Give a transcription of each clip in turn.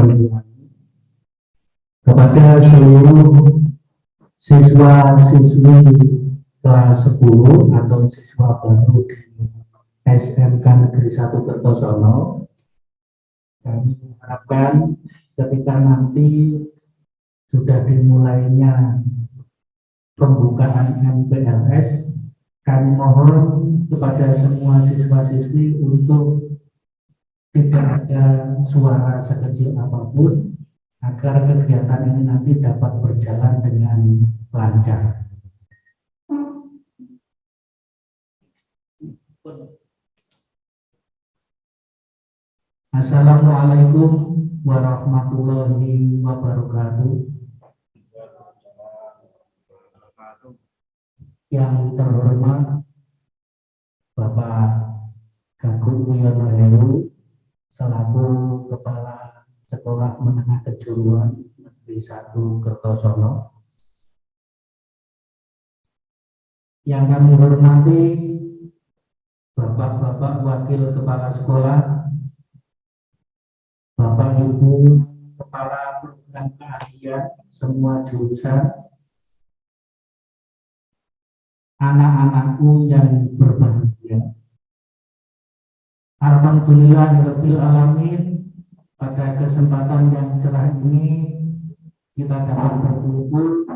kami ulangi kepada seluruh siswa-siswi kelas 10 atau siswa baru di SMK Negeri 1 Kertosono. Kami mengharapkan ketika nanti sudah dimulainya pembukaan MPLS, kami mohon kepada semua siswa-siswi untuk tidak ada suara sekecil apapun agar kegiatan ini nanti dapat berjalan dengan lancar. Assalamualaikum warahmatullahi wabarakatuh. Yang terhormat Bapak Gaguk Wiono Heru selaku Kepala Sekolah Menengah Kejuruan Negeri 1 Kertosono. Yang kami hormati Bapak-bapak Wakil Kepala Sekolah, Bapak Ibu Kepala Program Keahlian semua jurusan, anak-anakku yang berbahagia. Alhamdulillahirabbil alamin, pada kesempatan yang cerah ini kita dapat berkumpul,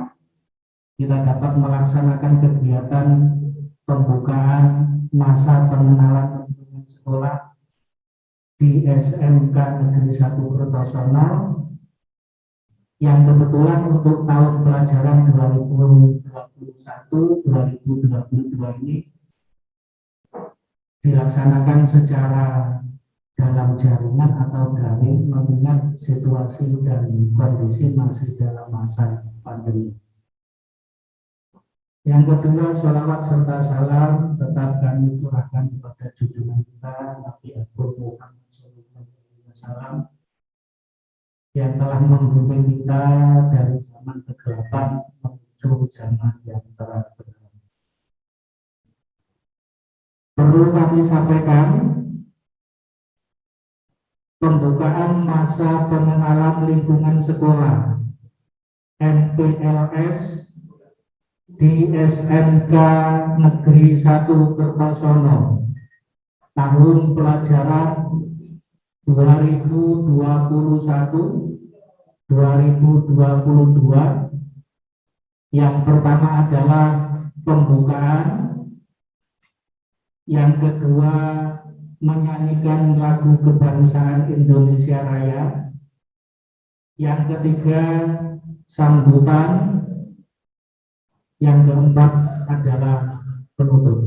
kita dapat melaksanakan kegiatan pembukaan masa pengenalan lingkungan sekolah di SMK Negeri 1 Kertosono yang kebetulan untuk tahun pelajaran 2021-2022 ini dilaksanakan secara dalam jaringan atau daring mengingat situasi dan kondisi masih dalam masa pandemi. Yang kedua, sholawat serta salam tetap kami curahkan kepada junjungan kita Nabi Agung Muhammad SAW yang telah membimbing kita dari zaman kegelapan menuju zaman yang terang benderang. Perlu kami sampaikan, pembukaan masa pengenalan lingkungan sekolah MPLS di SMK Negeri 1 Kertosono tahun pelajaran 2021-2022. Yang pertama adalah pembukaan, yang kedua menyanyikan lagu kebangsaan Indonesia Raya, yang ketiga sambutan, yang keempat adalah penutup.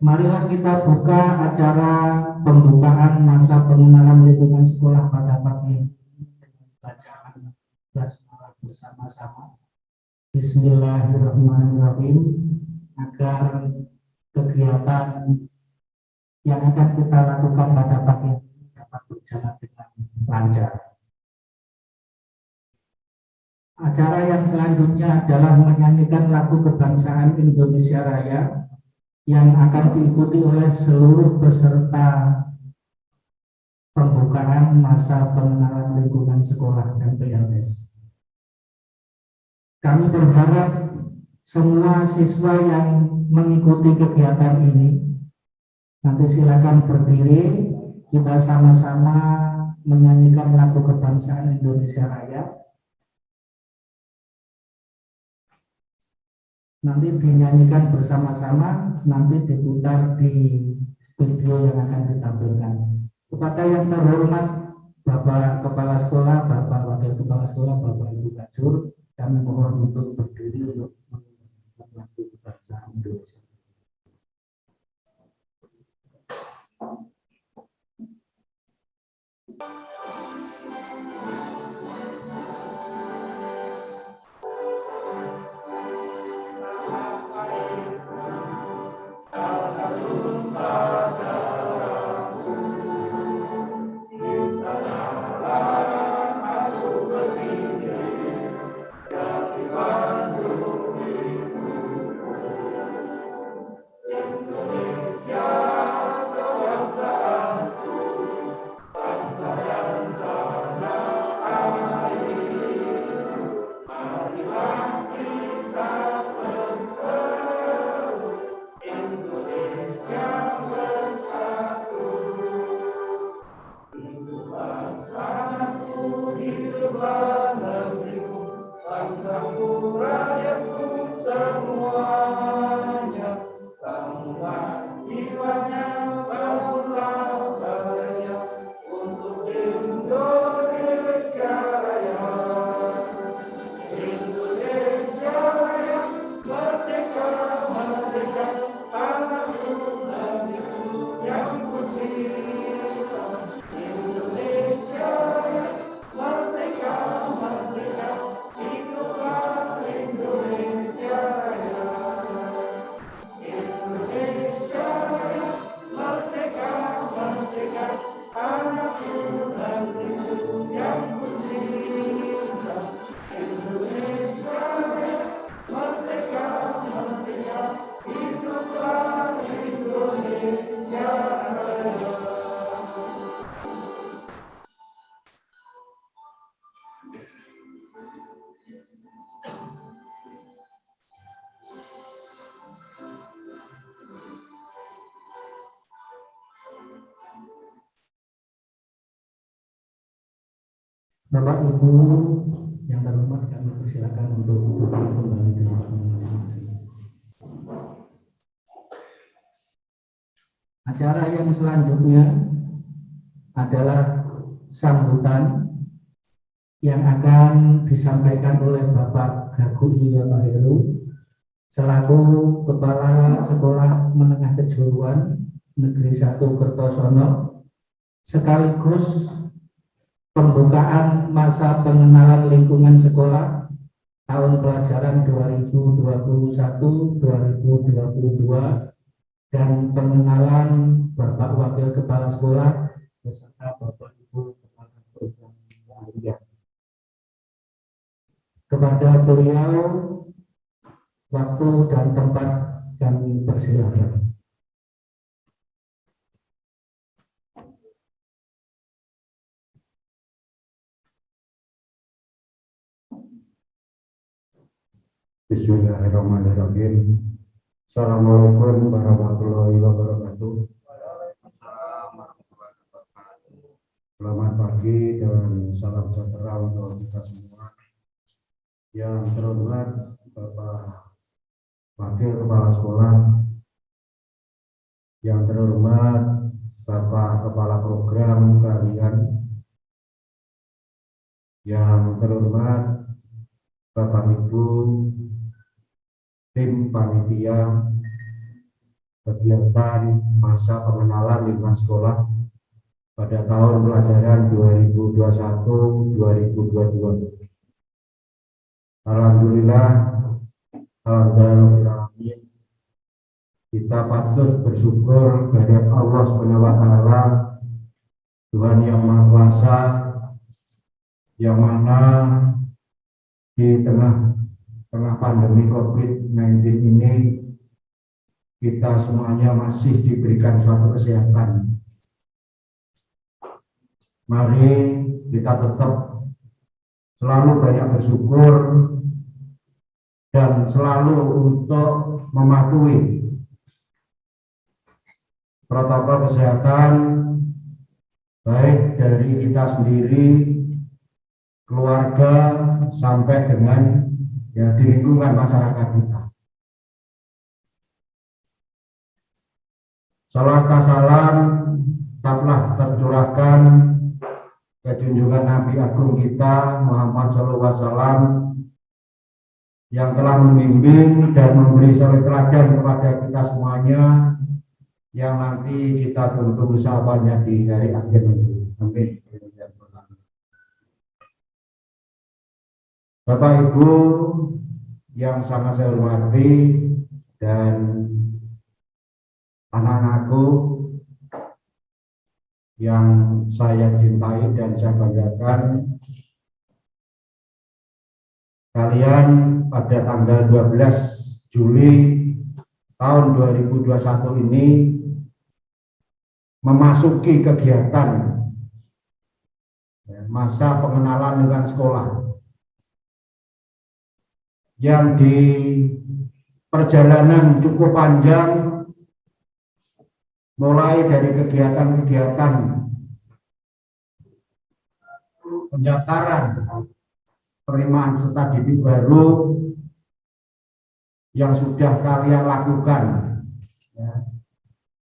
Marilah kita buka acara pembukaan masa pengenalan lingkungan sekolah pada pagi ini dengan bacaan basmalah bersama-sama. Bismillahirrahmanirrahim, agar kegiatan yang akan kita lakukan pada pagi ini dapat berjalan dengan lancar. Acara yang selanjutnya adalah menyanyikan lagu kebangsaan Indonesia Raya yang akan diikuti oleh seluruh peserta pembukaan masa pengenalan lingkungan sekolah MPLS. Kami berharap semua siswa yang mengikuti kegiatan ini nanti silakan berdiri, kita sama-sama menyanyikan lagu kebangsaan Indonesia Raya. Nanti dinyanyikan bersama-sama, nanti diputar di video yang akan ditampilkan. Kepada yang terhormat Bapak Kepala Sekolah, Bapak Wakil Kepala Sekolah, Bapak Ibu Kajur, kami mohon untuk berdiri untuk menyanyikan lagu kebangsaan Indonesia. Bapak Ibu yang terhormat, kami persilakan untuk duduk kembali di tempatnya masing-masing. Acara yang selanjutnya adalah sambutan yang akan disampaikan oleh Bapak Gagu Yuyono Heru selaku Kepala Sekolah Menengah Kejuruan Negeri 1 Kertosono, sekaligus pembukaan masa pengenalan lingkungan sekolah tahun pelajaran 2021-2022 dan pengenalan Bapak Wakil Kepala Sekolah beserta Bapak Ibu Kepala Program lainnya. Kepada beliau, waktu dan tempat kami persilakan. Bismillahirrahmanirrahim. Assalamualaikum warahmatullahi wabarakatuh. Selamat pagi dan salam sejahtera untuk kita semua. Yang terhormat Bapak Wakil Kepala Sekolah, yang terhormat Bapak Kepala Program kalian, yang terhormat Bapak Ibu tim panitia kegiatan masa pengenalan lingkungan sekolah pada tahun pelajaran 2021-2022. Alhamdulillah, alhamdulillah, kita patut bersyukur kepada Allah SWT, Tuhan yang Maha Kuasa, yang mana di tengah pandemi COVID-19 ini kita semuanya masih diberikan suatu kesehatan. Mari kita tetap selalu banyak bersyukur dan selalu untuk mematuhi protokol kesehatan baik dari kita sendiri, keluarga, sampai dengan di lingkungan masyarakat kita. Salawat salam tetaplah tercurahkan ke junjungan Nabi Agung kita Muhammad SAW yang telah membimbing dan memberi suri teladan kepada kita semuanya, yang nanti kita tunggu sahabatnya di hari akhir nanti. Amin. Bapak Ibu yang sangat saya hormati dan anak-anakku yang saya cintai dan saya banggakan, kalian pada tanggal 12 Juli tahun 2021 ini memasuki kegiatan masa pengenalan lingkungan sekolah yang di perjalanan cukup panjang, mulai dari kegiatan-kegiatan pendaftaran penerimaan peserta didik baru yang sudah kalian lakukan,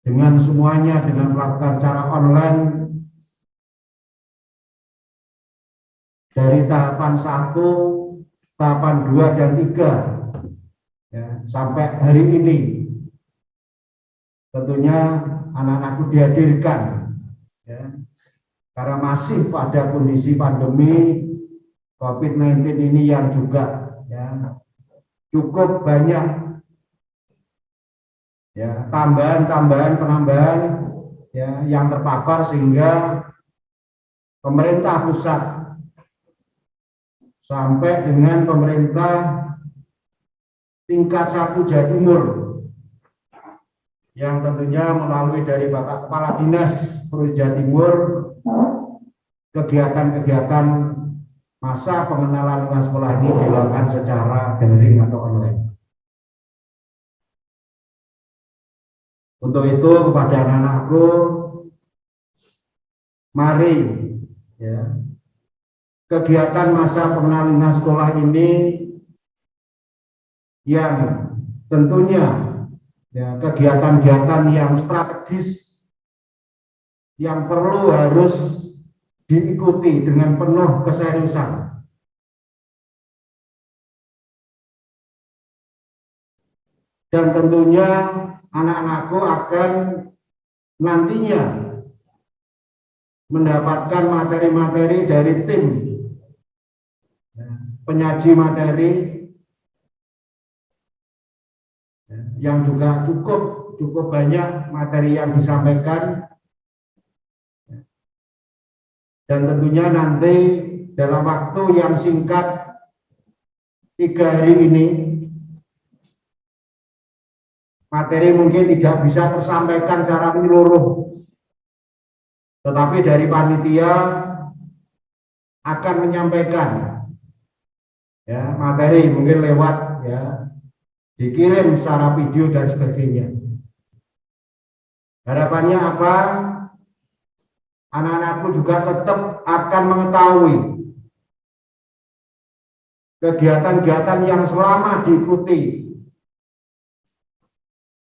dengan semuanya dengan melakukan cara online dari tahapan 1, tahapan 2 dan 3 sampai hari ini. Tentunya anak-anakku dihadirkan karena masih pada kondisi pandemi COVID-19 ini yang juga cukup banyak penambahan yang terpapar, sehingga pemerintah pusat sampai dengan pemerintah tingkat 1 Jawa Timur yang tentunya melalui dari Bapak Kepala Dinas Provinsi Jawa Timur, kegiatan-kegiatan masa pengenalan lingkungan sekolah ini dilakukan secara daring atau online. Untuk itu kepada anak-anakku, mari kegiatan masa pengenalan sekolah ini yang tentunya ya, kegiatan-kegiatan yang strategis yang perlu harus diikuti dengan penuh keseriusan. Dan tentunya anak-anakku akan nantinya mendapatkan materi-materi dari tim penyaji materi yang juga cukup banyak materi yang disampaikan, dan tentunya nanti dalam waktu yang singkat 3 hari ini materi mungkin tidak bisa tersampaikan secara menyeluruh, tetapi dari panitia akan menyampaikan ya materi mungkin lewat ya dikirim secara video dan sebagainya. Harapannya apa? Anak-anakku juga tetap akan mengetahui kegiatan-kegiatan yang selama diikuti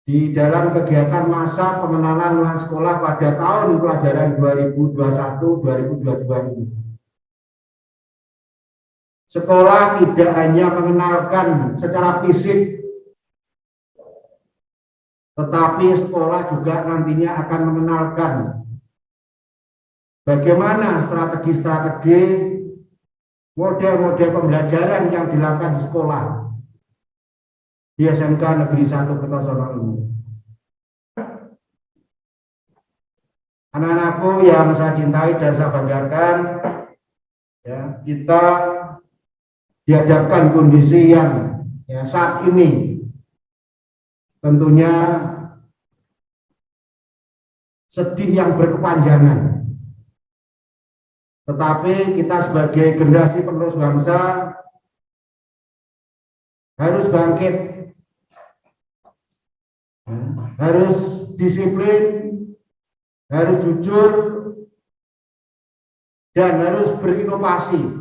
di dalam kegiatan masa pengenalan ulang sekolah pada tahun pelajaran 2021-2022 ini. Sekolah tidak hanya mengenalkan secara fisik, tetapi sekolah juga nantinya akan mengenalkan bagaimana strategi-strategi, model-model pembelajaran yang dilakukan di sekolah di SMK Negeri 1 Kertosono ini. Anak-anakku yang saya cintai dan saya banggakan, ya, kita dihadapkan kondisi yang ya, saat ini tentunya sedih yang berkepanjangan. Tetapi kita sebagai generasi penerus bangsa harus bangkit, harus disiplin, harus jujur, dan harus berinovasi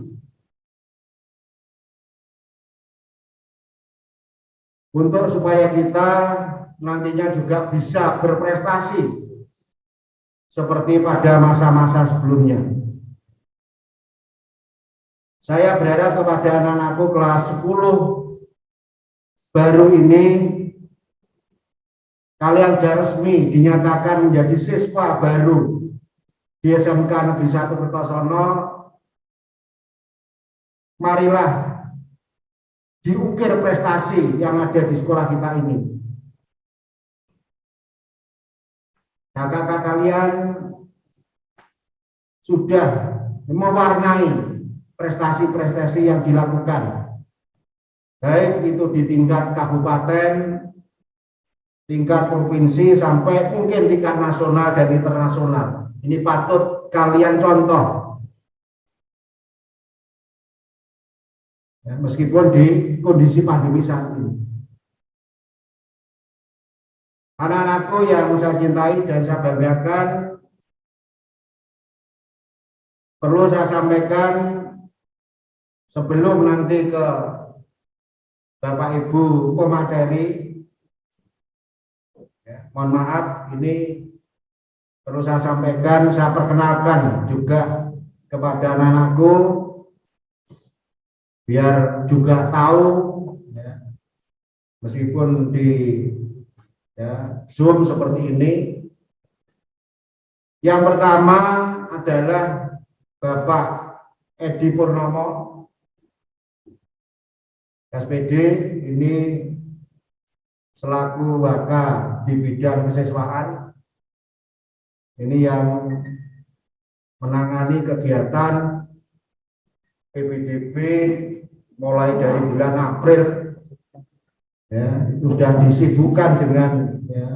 untuk supaya kita nantinya juga bisa berprestasi seperti pada masa-masa sebelumnya. Saya berharap kepada anak-anakku kelas 10 baru ini, kalian sudah resmi dinyatakan menjadi siswa baru di SMK Negeri 1 Kertosono. Marilah diukir prestasi yang ada di sekolah kita ini. Kakak-kakak kalian sudah mewarnai prestasi-prestasi yang dilakukan, baik itu di tingkat kabupaten, tingkat provinsi, sampai mungkin tingkat nasional dan internasional. Ini patut kalian contoh. Ya, meskipun di kondisi pandemi saat ini. Anak-anakku yang saya cintai dan saya banggakan, perlu saya sampaikan sebelum nanti ke Bapak Ibu pemateri, ya, mohon maaf, ini perlu saya sampaikan, saya perkenalkan juga kepada anak-anakku biar juga tahu, ya, meskipun di ya, Zoom seperti ini. Yang pertama adalah Bapak Edi Purnomo, SPD, ini selaku Waka di bidang kesiswaan, ini yang menangani kegiatan PPDB mulai dari bulan April, ya, itu sudah disibukkan dengan ya,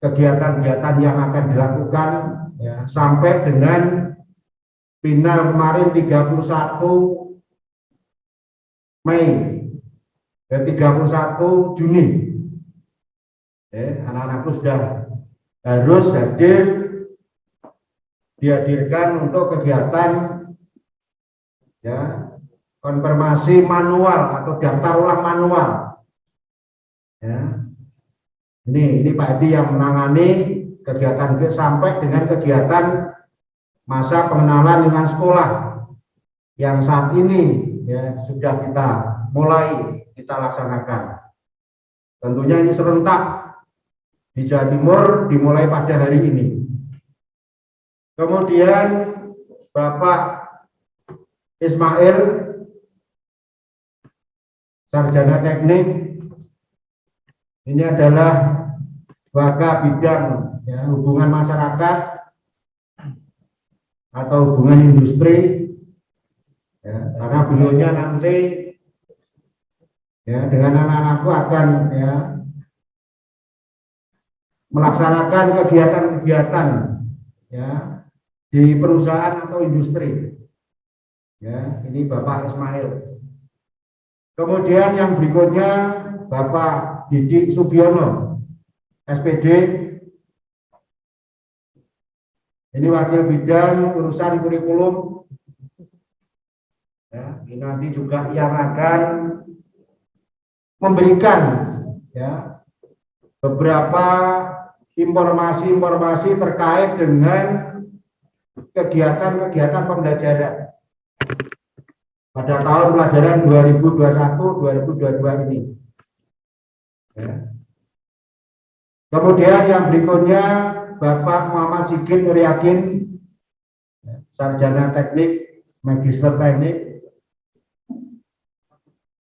kegiatan-kegiatan yang akan dilakukan, ya, sampai dengan final kemarin 31 Mei dan 31 Juni. Anak-anakku sudah harus hadir dihadirkan untuk kegiatan ya konfirmasi manual atau daftar ulang manual. Ya. Ini Pak Edi yang menangani kegiatan sampai dengan kegiatan masa pengenalan lingkungan sekolah yang saat ini ya sudah kita laksanakan. Tentunya ini serentak di Jawa Timur dimulai pada hari ini. Kemudian Bapak Ismail, sarjana teknik, ini adalah Waka bidang ya, hubungan masyarakat atau hubungan industri ya, karena beliaunya nanti ya dengan anak-anakku akan ya melaksanakan kegiatan-kegiatan ya di perusahaan atau industri ya. Ini Bapak Ismail. Kemudian yang berikutnya Bapak Didik Sugiono, SPD, ini wakil bidang urusan kurikulum ya, ini nanti juga yang akan memberikan ya beberapa informasi-informasi terkait dengan kegiatan-kegiatan pembelajaran pada tahun pelajaran 2021-2022 ini ya. Kemudian yang berikutnya Bapak Muhammad Sigit Nuryakin, sarjana teknik, magister teknik.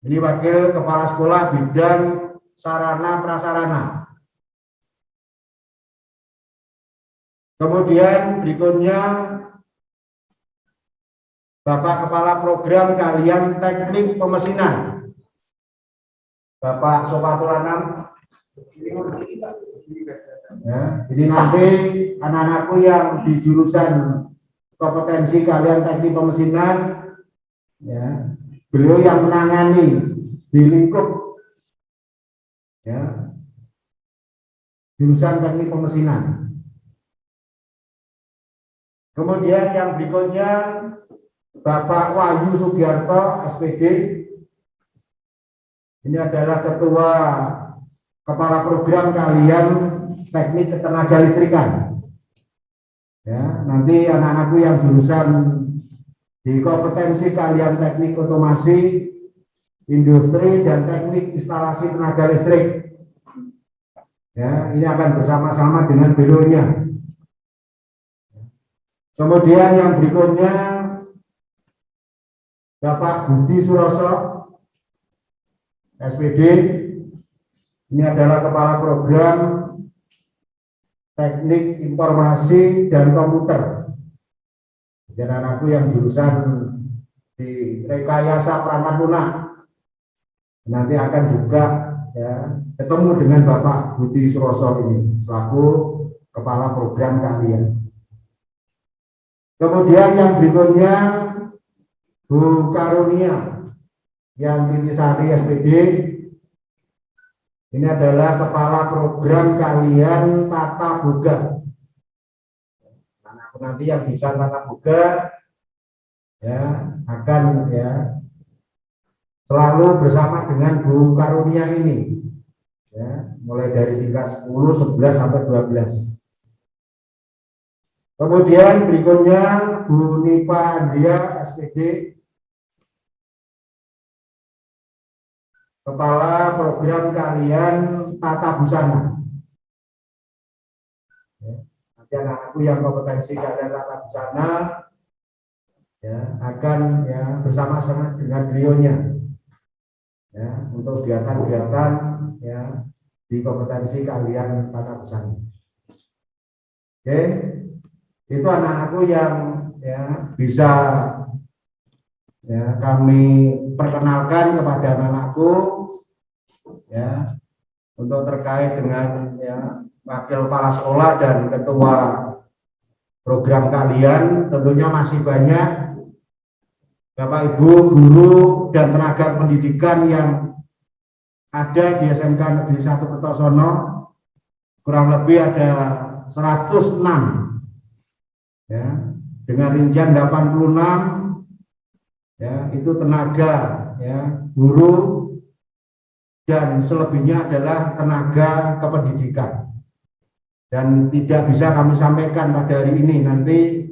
Ini wakil kepala sekolah bidang sarana prasarana. Kemudian berikutnya Bapak Kepala Program Kalian Teknik Pemesinan, Bapak Sopatul Anam. Ya, ini nanti anak-anakku yang di jurusan kompetensi kalian teknik pemesinan, ya, beliau yang menangani di lingkup ya, jurusan teknik pemesinan. Kemudian yang berikutnya Bapak Wahyu Sugiarto, SPD. Ini adalah Ketua Kepala Program Kalian Teknik Ketenaga Listrikan. Ya, nanti anak-anakku yang jurusan di kompetensi kalian teknik otomasi, industri dan teknik instalasi tenaga listrik. Ya, ini akan bersama-sama dengan beliaunya. Kemudian yang berikutnya Bapak Budi Suroso, SPD. Ini adalah Kepala Program Teknik Informasi dan Komputer. Dan anakku yang jurusan di rekayasa perangkat lunak nanti akan juga ya ketemu dengan Bapak Budi Suroso ini selaku Kepala Program kalian. Kemudian yang berikutnya Bu Karunia yang Titisari, SPD. Ini adalah Kepala Program Kalian Tata Boga. Anak nanti yang bisa tata boga ya akan ya selalu bersama dengan Bu Karunia ini ya, mulai dari tingkat 10, 11 sampai 12. Kemudian berikutnya Bu Nipa Andria, SPD, Kepala Program Kalian Tata Busana. Ya, nanti anak-anakku yang kompetensi kalian tata busana ya akan ya bersama-sama dengan beliaunya ya untuk kegiatan-kegiatan ya di kompetensi kalian tata busana. Oke, itu anak-anakku yang ya bisa ya kami perkenalkan kepada anak-anakku ya untuk terkait dengan ya wakil kepala sekolah dan ketua program kalian. Tentunya masih banyak Bapak Ibu guru dan tenaga pendidikan yang ada di SMK Negeri 1 Kertosono, kurang lebih ada 106 ya, dengan rincian 86 ya, itu tenaga ya, guru, dan selebihnya adalah tenaga kependidikan. Dan tidak bisa kami sampaikan pada hari ini, nanti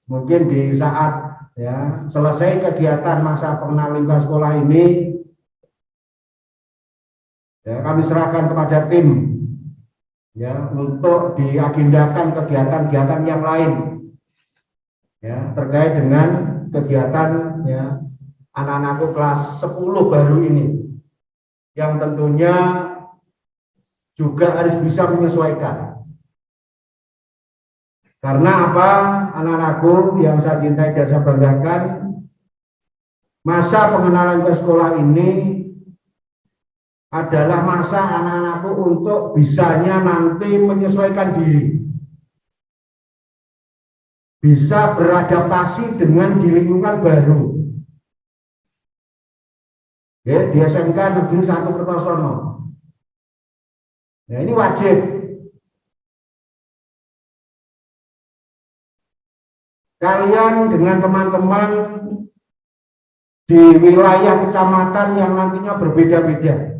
mungkin di saat ya selesai kegiatan masa pengenalan lingkungan sekolah ini ya, kami serahkan kepada tim ya untuk diagendakan kegiatan-kegiatan yang lain ya terkait dengan kegiatan ya anak-anakku kelas 10 baru ini, yang tentunya juga harus bisa menyesuaikan. Karena apa, anak-anakku yang saya cintai dan saya banggakan, masa pengenalan ke sekolah ini adalah masa anak-anakku untuk bisanya nanti menyesuaikan diri, bisa beradaptasi dengan di lingkungan baru. Ya, di SMK Negeri 1 Kertosono. Ya, ini wajib. Kalian dengan teman-teman di wilayah kecamatan yang nantinya berbeda-beda,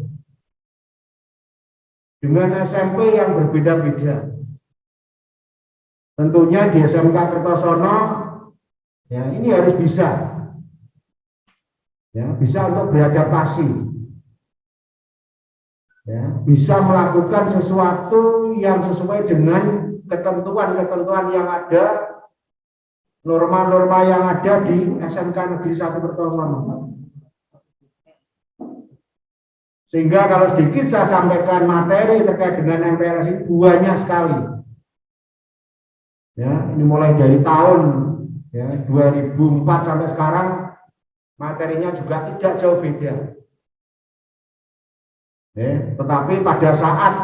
dengan SMP yang berbeda-beda. Tentunya di SMK Kertosono ya ini harus bisa. Ya, bisa untuk beradaptasi. Ya, bisa melakukan sesuatu yang sesuai dengan ketentuan-ketentuan yang ada, norma-norma yang ada di SMK Negeri 1 Kertosono. Sehingga kalau sedikit saya sampaikan materi terkait dengan MPLS ini banyak sekali. Ya, ini mulai dari tahun ya 2004 sampai sekarang materinya juga tidak jauh beda. Tetapi pada saat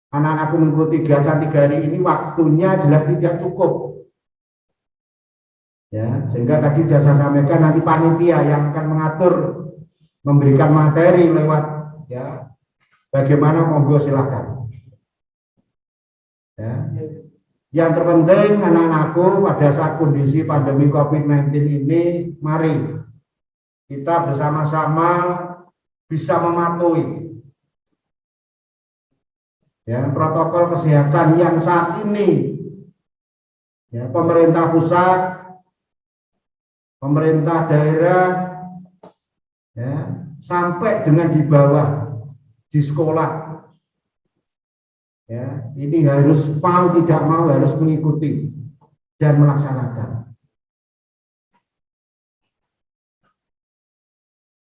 anak-anakku mengikuti kegiatan 3 hari ini, waktunya jelas tidak cukup. Ya, sehingga tadi sudah saya sampaikan nanti panitia yang akan mengatur, memberikan materi lewat ya bagaimana, monggo silakan. Ya. Yang terpenting anak-anakku pada saat kondisi pandemi COVID-19 ini, mari kita bersama-sama bisa mematuhi ya protokol kesehatan yang saat ini ya pemerintah pusat, pemerintah daerah ya sampai dengan di bawah di sekolah ya ini harus mau tidak mau harus mengikuti dan melaksanakan.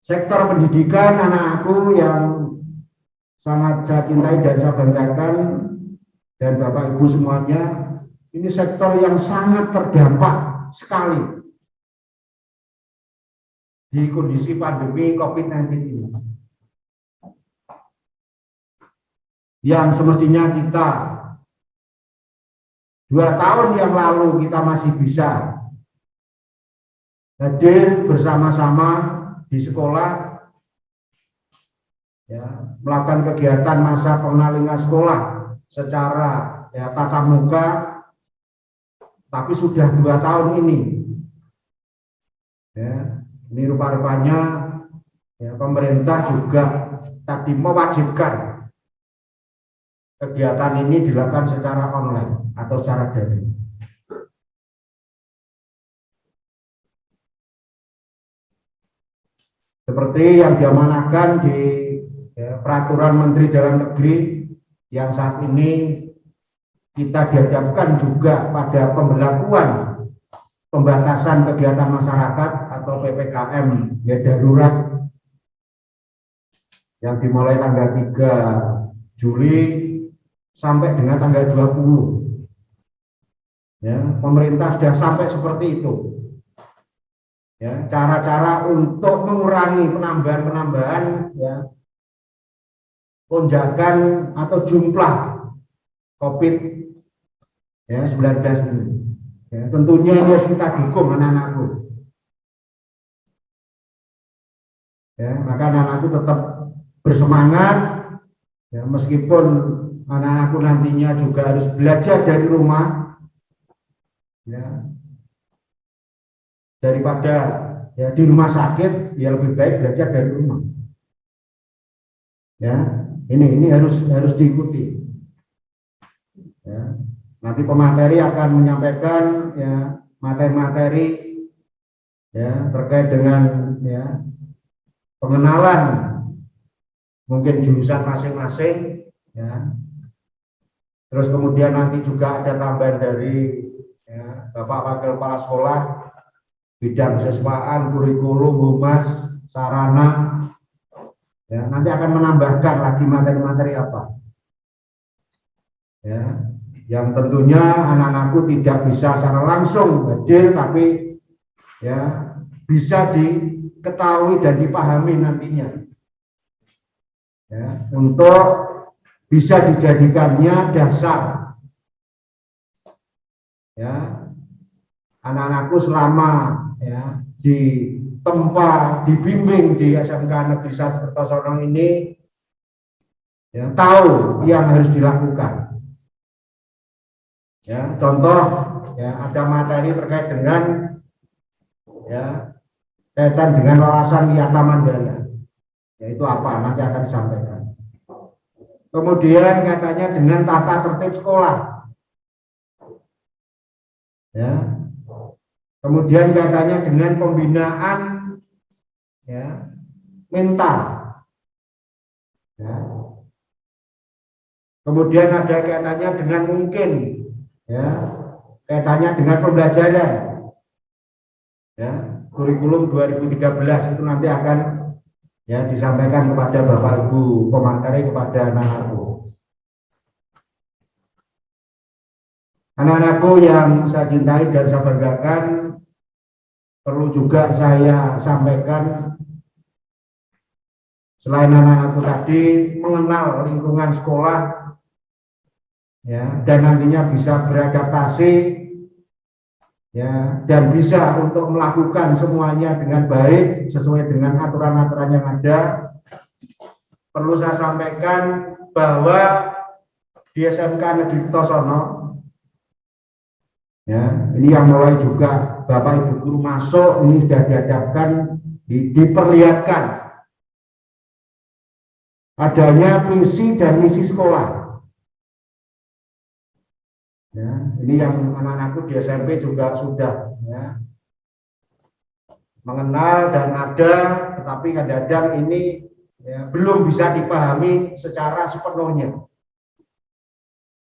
Sektor pendidikan anak-anakku yang sangat saya cintai dan saya banggakan, dan Bapak Ibu semuanya, ini sektor yang sangat terdampak sekali di kondisi pandemi COVID-19 ini. Yang semestinya kita 2 tahun yang lalu kita masih bisa hadir bersama-sama di sekolah ya, melakukan kegiatan masa pengenalan sekolah secara ya, tatap muka, tapi sudah 2 tahun ini ya, ini rupa-rupanya ya, pemerintah juga tadi mewajibkan kegiatan ini dilakukan secara online atau secara daring. Seperti yang diamanahkan di ya, Peraturan Menteri Dalam Negeri yang saat ini kita dihadapkan juga pada pemberlakuan pembatasan kegiatan masyarakat atau PPKM ya darurat yang dimulai tanggal 3 Juli sampai dengan tanggal 20. Ya, pemerintah sudah sampai seperti itu. Ya, cara-cara untuk mengurangi penambahan ya lonjakan atau jumlah COVID ya 19 ini. Ya, tentunya ini harus kita dukung anak-anakku. Ya, maka anak-anakku tetap bersemangat ya, meskipun anak-anakku nantinya juga harus belajar dari rumah. ya, daripada ya di rumah sakit, ya lebih baik belajar dari rumah. Ya, ini harus diikuti. Ya, nanti pemateri akan menyampaikan ya materi-materi ya terkait dengan ya pengenalan mungkin jurusan masing-masing ya. Terus kemudian nanti juga ada tambahan dari ya, Bapak Wakil Kepala Sekolah bidang siswaan, kurikulum, humas, sarana ya, nanti akan menambahkan lagi materi-materi apa ya, yang tentunya anak-anakku tidak bisa secara langsung hadir, tapi ya bisa diketahui dan dipahami nantinya ya, untuk bisa dijadikannya dasar ya anak-anakku selama ya dibimbing di SMK Negeri 1 Kertosono ini ya tahu yang harus dilakukan. Ya, contoh ya ada materi terkait dengan ya kaitan dengan wawasan Wiyata Mandala. Yaitu apa? Nanti akan disampaikan. Kemudian katanya dengan tata tertib sekolah. Ya. Kemudian katanya dengan pembinaan ya mental. Ya. Kemudian ada kaitannya dengan mungkin ya kaitannya dengan pembelajaran ya kurikulum 2013 itu nanti akan ya disampaikan kepada Bapak Ibu pemateri, kepada anak-anakku. Anak-anakku yang saya cintai dan saya banggakan, perlu juga saya sampaikan selain anak-anakku tadi mengenal lingkungan sekolah ya dan nantinya bisa beradaptasi ya dan bisa untuk melakukan semuanya dengan baik sesuai dengan aturan-aturan yang ada. Perlu saya sampaikan bahwa di SMK Negeri Kertosono ya ini yang mulai juga Bapak Ibu guru masuk ini sudah diadapkan, diperlihatkan adanya visi dan misi sekolah. Ya, ini yang anak-anakku di SMP juga sudah ya, mengenal dan ada, tetapi kadang-kadang ini ya, belum bisa dipahami secara sepenuhnya.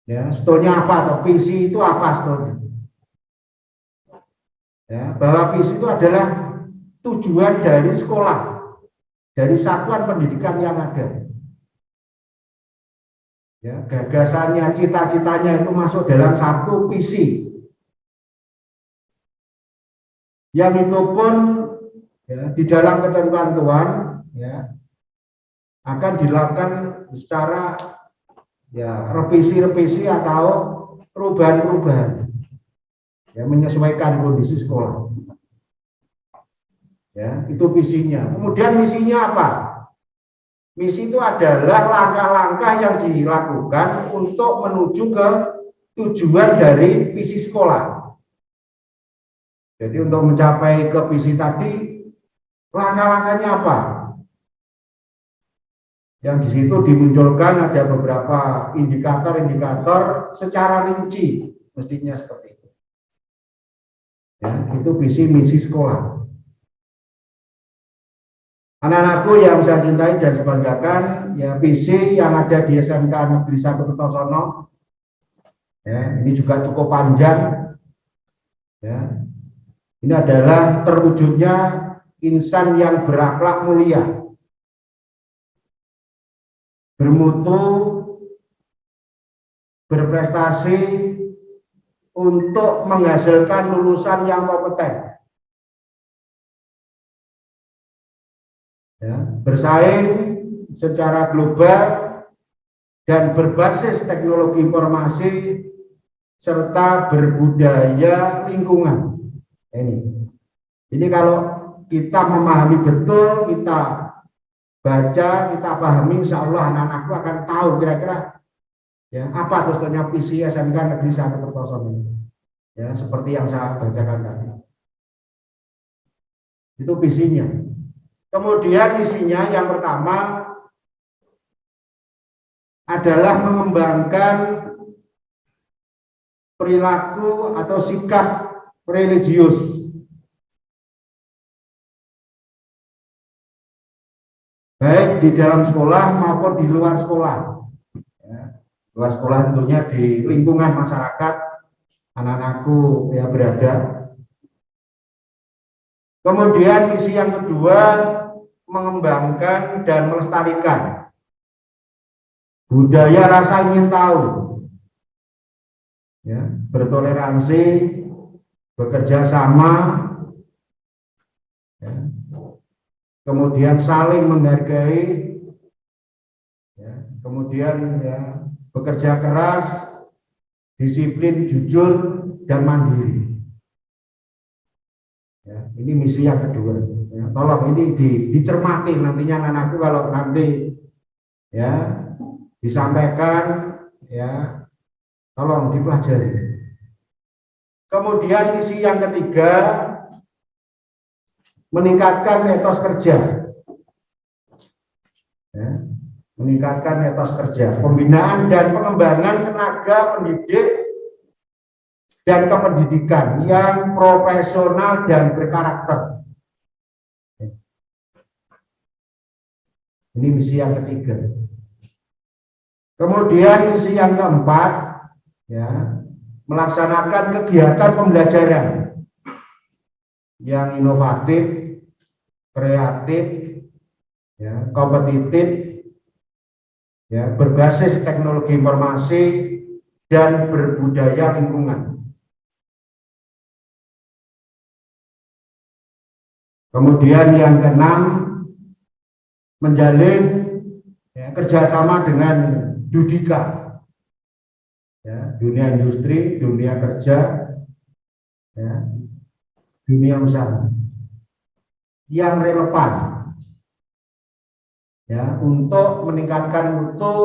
Ya, sebetulnya apa atau visi itu apa sebetulnya? Ya, bahwa visi itu adalah tujuan dari sekolah, dari satuan pendidikan yang ada. Ya, gagasannya, cita-citanya itu masuk dalam satu visi. Yang itu pun ya, di dalam ketentuan Tuhan ya, akan dilakukan secara ya, revisi-revisi atau perubahan-perubahan ya, menyesuaikan kondisi sekolah. Ya, itu visinya. Kemudian misinya apa? Misi itu adalah langkah-langkah yang dilakukan untuk menuju ke tujuan dari visi sekolah. Jadi untuk mencapai ke visi tadi, langkah-langkahnya apa? Yang di situ dimunculkan ada beberapa indikator-indikator secara rinci, mestinya seperti itu. Ya, itu visi misi sekolah. Anak-anakku yang saya cintai dan saya banggakan, ya visi yang ada di SMK Negeri 1 Kertosono, ya ini juga cukup panjang. Ya, ini adalah terwujudnya insan yang berakhlak mulia, bermutu, berprestasi untuk menghasilkan lulusan yang kompeten. Ya, bersaing secara global dan berbasis teknologi informasi serta berbudaya lingkungan. Ini kalau kita memahami betul, kita baca, kita pahami, insya Allah anak-anakku akan tahu kira-kira ya apa sebetulnya visi SMK Negeri 1 Kertosono. ya seperti yang saya bacakan tadi. Itu visinya. Kemudian misinya yang pertama adalah mengembangkan perilaku atau sikap religius baik di dalam sekolah maupun di luar sekolah. Ya, luar sekolah tentunya di lingkungan masyarakat anak-anakku ya berada. Kemudian misi yang kedua mengembangkan dan melestarikan budaya rasa ingin tahu, ya, bertoleransi, bekerja sama, ya, kemudian saling menghargai, ya, kemudian ya, bekerja keras, disiplin, jujur, dan mandiri. Ya, ini misi yang kedua. Ya, tolong ini dicermati nantinya anakku kalau nanti ya disampaikan, ya tolong dipelajari. Kemudian misi yang ketiga meningkatkan etos kerja, ya, meningkatkan etos kerja, pembinaan dan pengembangan tenaga pendidik dan kependidikan yang profesional dan berkarakter. Ini misi yang ketiga. Kemudian misi yang keempat, ya, melaksanakan kegiatan pembelajaran yang inovatif, kreatif, ya, kompetitif, ya, berbasis teknologi informasi dan berbudaya lingkungan. Kemudian yang keenam, menjalin ya, kerjasama dengan Dudika, ya, dunia industri, dunia kerja, ya, dunia usaha yang relevan, ya, untuk meningkatkan mutu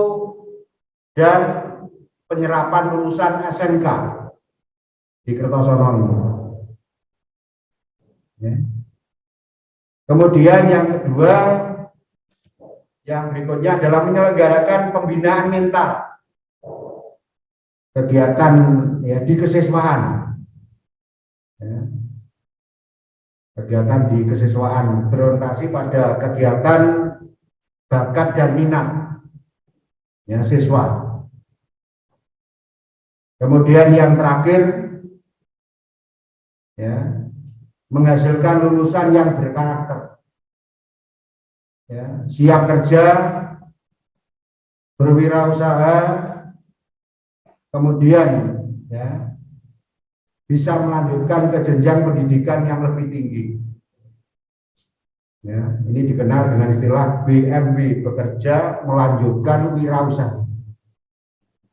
dan penyerapan lulusan SMK di Kertosono ini. Ya. Kemudian yang kedua, yang berikutnya adalah menyelenggarakan pembinaan mental, kegiatan ya, di kesiswaan, ya, kegiatan di kesiswaan berorientasi pada kegiatan bakat dan minat, ya, siswa. Kemudian yang terakhir, ya, menghasilkan lulusan yang berkarakter, ya, siap kerja, berwirausaha, kemudian ya, bisa melanjutkan ke jenjang pendidikan yang lebih tinggi. Ya, ini dikenal dengan istilah BMW, bekerja melanjutkan wirausaha.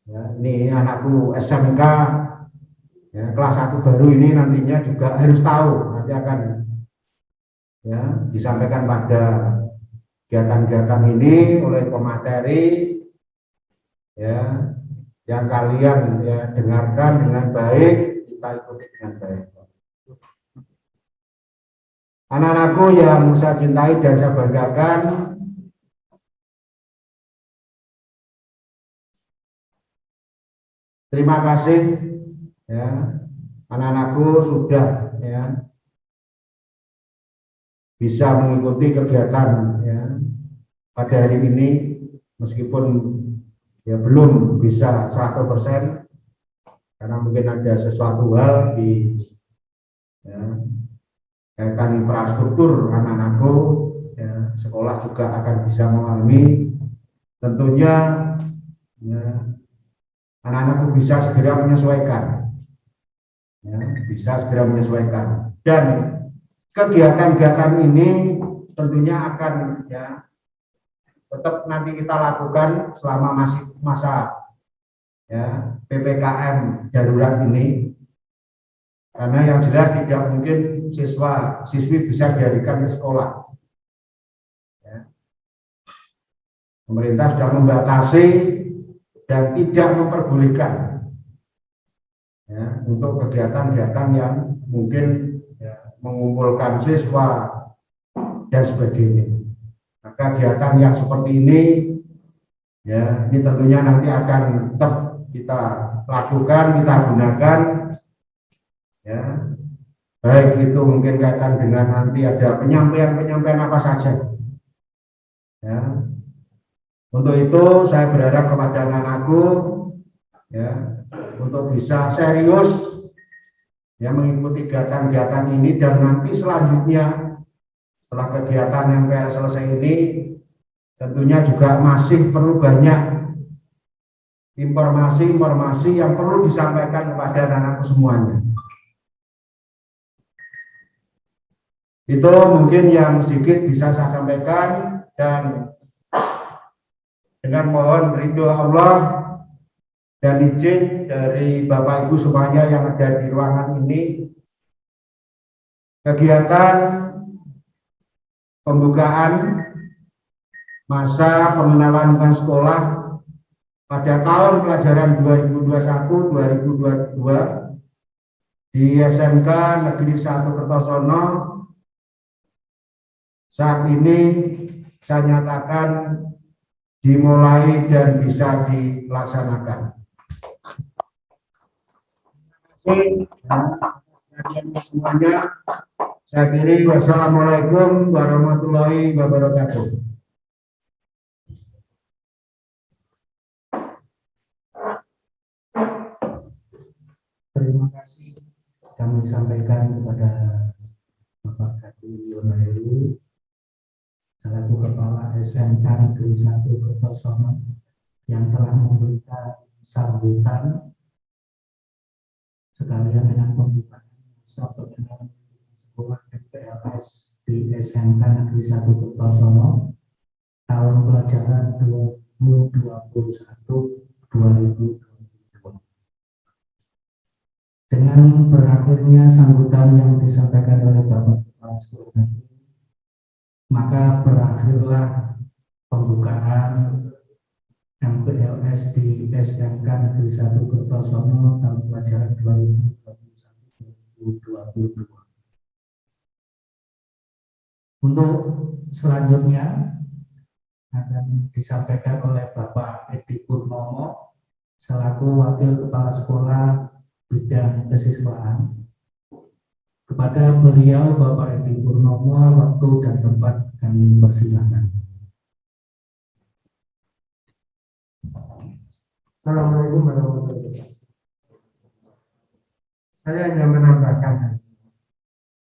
Ya, ini anakku SMK, ya, kelas 1 baru ini nantinya juga harus tahu, nanti akan ya, disampaikan pada kegiatan-kegiatan ini oleh pemateri, ya, yang kalian ya, dengarkan dengan baik, kita ikuti dengan baik. Anak-anakku yang saya cintai dan saya banggakan, terima kasih, ya, anak-anakku sudah ya, bisa mengikuti kegiatan ya, pada hari ini meskipun ya belum bisa 100% karena mungkin ada sesuatu hal di ya, kaitan infrastruktur anak-anakku, ya, sekolah juga akan bisa mengalami. Tentunya ya, anak-anakku bisa segera menyesuaikan, ya, bisa segera menyesuaikan, dan kegiatan-kegiatan ini tentunya akan ya, tetap nanti kita lakukan selama masih masa ya, PPKM darurat ini, karena yang jelas tidak mungkin siswa-siswi bisa dialihkan ke sekolah. Ya. Pemerintah sudah membatasi dan tidak memperbolehkan ya, untuk kegiatan-kegiatan yang mungkin ya, mengumpulkan siswa dan sebagainya. Maka kegiatan yang seperti ini ya, ini tentunya nanti akan tetap kita lakukan, kita gunakan ya, baik itu mungkin kaitan dengan nanti ada penyampaian apa saja ya. Untuk itu saya berharap kepada anak-anakku ya, untuk bisa serius ya mengikuti kegiatan-kegiatan ini, dan nanti selanjutnya setelah kegiatan MPR selesai ini tentunya juga masih perlu banyak informasi-informasi yang perlu disampaikan kepada anak-anakku semuanya. Itu mungkin yang sedikit bisa saya sampaikan, dan dengan mohon ridho Allah dan izin dari Bapak Ibu semuanya yang ada di ruangan ini, kegiatan pembukaan masa pengenalan lingkungan sekolah pada tahun pelajaran 2021-2022 di SMK Negeri 1 Kertosono saat ini saya nyatakan dimulai dan bisa dilaksanakan. Terima kasih semuanya. Saya akhiri, wassalamualaikum warahmatullahi wabarakatuh. Terima kasih kami sampaikan kepada Bapak Kadi Yonaheru selaku Kepala SMK Negeri 1 Kertosono yang telah memberikan sambutan sekalian dengan pembukaan masa pengenalan sekolah MPLS di SMK Negeri 1 Kertosono tahun pelajaran 2021-2022. Dengan berakhirnya sambutan yang disampaikan oleh Bapak Kepala Sekolah, maka berakhirlah pembukaan MPLS di SMK Negeri 1 Kertosono tahun pelajaran 2021-2022. Untuk selanjutnya akan disampaikan oleh Bapak Edi Purnomo selaku Wakil Kepala Sekolah Bidang Kesiswaan. Kepada beliau Bapak Edi Purnomo, waktu dan tempat kami persilakan. Assalamualaikum warahmatullahi wabarakatuh. Saya hanya menambahkan,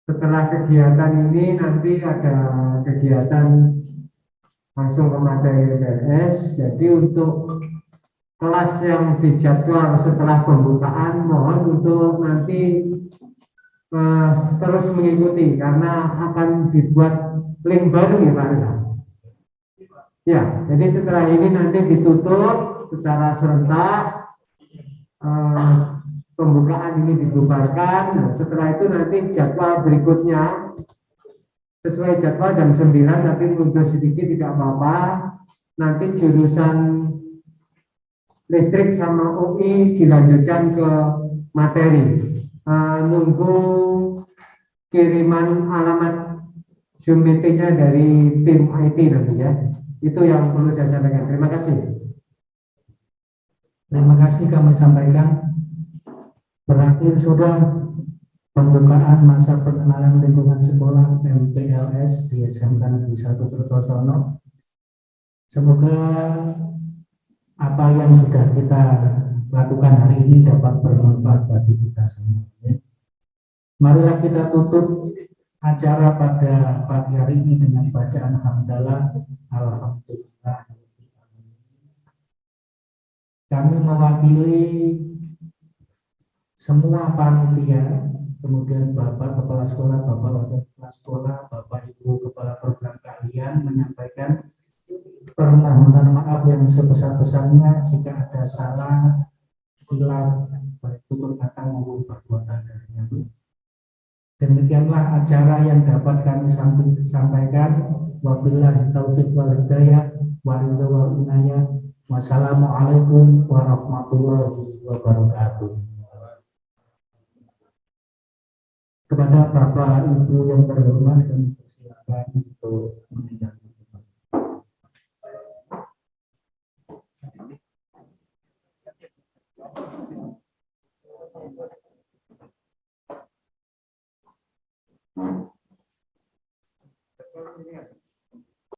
setelah kegiatan ini nanti ada kegiatan langsung ke materi PLS. Jadi untuk kelas yang dijadwal setelah pembukaan, mohon untuk nanti terus mengikuti karena akan dibuat link baru ya Pak Reza. Ya, jadi setelah ini nanti ditutup secara serentak, pembukaan ini dibubarkan. Nah, setelah itu nanti jadwal berikutnya sesuai jadwal jam 9, tapi mundur sedikit tidak apa-apa. Nanti jurusan listrik sama UI dilanjutkan ke materi. Nunggu kiriman alamat Zoom meeting-nya dari tim IT nanti ya. Itu yang perlu saya sampaikan. Terima kasih. Terima kasih kami sampaikan. Berakhir sudah pembukaan masa pengenalan lingkungan sekolah MPLS di SMK Negeri 1 Kertosono. Semoga apa yang sudah kita lakukan hari ini dapat bermanfaat bagi kita semua. Marilah kita tutup acara pada pagi hari ini dengan bacaan hamdalah. Alhamdulillah. Kami mewakili semua panitia, kemudian Bapak Kepala Sekolah, Bapak Wakil Kepala Sekolah, Bapak Ibu Kepala Program kalian menyampaikan permohonan maaf yang sebesar-besarnya jika ada salah, khilaf, baik tutur kata maupun perbuatan dari kami. Demikianlah acara yang dapat kami sampaikan. Wabillahi taufiq wal hidayah waridho wal inayah. Wassalamualaikum warahmatullahi wabarakatuh. Kepada Bapak Ibu yang terhormat, kami persilakan untuk menanyakan.